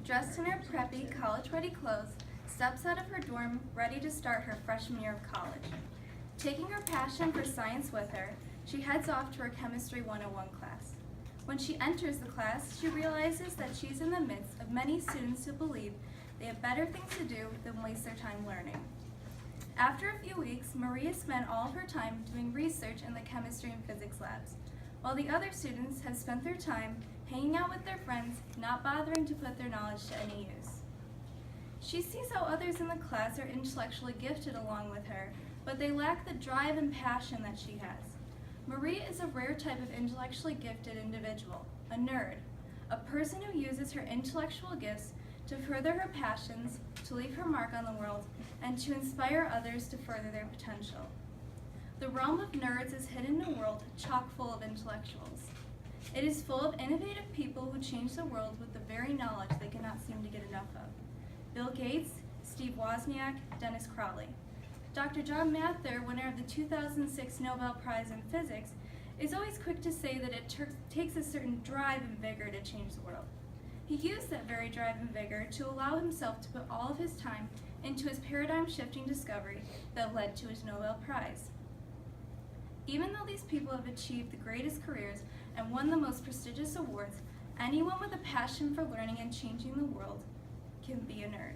dressed in her preppy, college-ready clothes, steps out of her dorm, ready to start her freshman year of college. Taking her passion for science with her, she heads off to her Chemistry 101 class. When she enters the class, she realizes that she's in the midst of many students who believe they have better things to do than waste their time learning. After a few weeks, Maria spent all of her time doing research in the chemistry and physics labs, while the other students have spent their time hanging out with their friends, not bothering to put their knowledge to any use. She sees how others in the class are intellectually gifted along with her, but they lack the drive and passion that she has. Maria is a rare type of intellectually gifted individual, a nerd, a person who uses her intellectual gifts to further her passions, to leave her mark on the world, and to inspire others to further their potential. The realm of nerds is hidden in a world chock full of intellectuals. It is full of innovative people who change the world with the very knowledge they cannot seem to get enough of. Bill Gates, Steve Wozniak, Dennis Crowley. Dr. John Mather, winner of the 2006 Nobel Prize in Physics, is always quick to say that it takes a certain drive and vigor to change the world. He used that very drive and vigor to allow himself to put all of his time into his paradigm-shifting discovery that led to his Nobel Prize. Even though these people have achieved the greatest careers and won the most prestigious awards, anyone with a passion for learning and changing the world can be a nerd.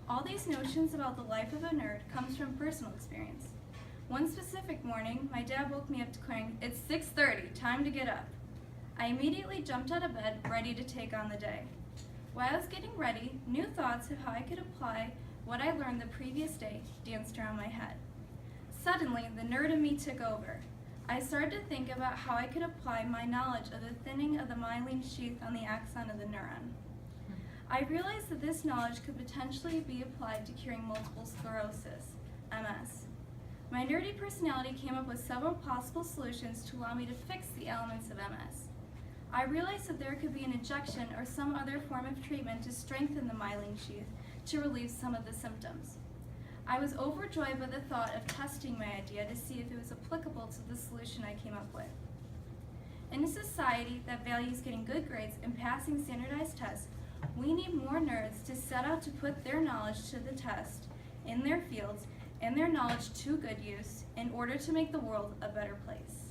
All these notions about the life of a nerd comes from personal experience. One specific morning, my dad woke me up declaring, "It's 6:30, time to get up." I immediately jumped out of bed, ready to take on the day. While I was getting ready, new thoughts of how I could apply what I learned the previous day danced around my head. Suddenly, the nerd in me took over. I started to think about how I could apply my knowledge of the thinning of the myelin sheath on the axon of the neuron. I realized that this knowledge could potentially be applied to curing multiple sclerosis, MS. My nerdy personality came up with several possible solutions to allow me to fix the elements of MS. I realized that there could be an injection or some other form of treatment to strengthen the myelin sheath to relieve some of the symptoms. I was overjoyed by the thought of testing my idea to see if it was applicable to the solution I came up with. In a society that values getting good grades and passing standardized tests, we need more nerds to set out to put their knowledge to the test in their fields and their knowledge to good use in order to make the world a better place.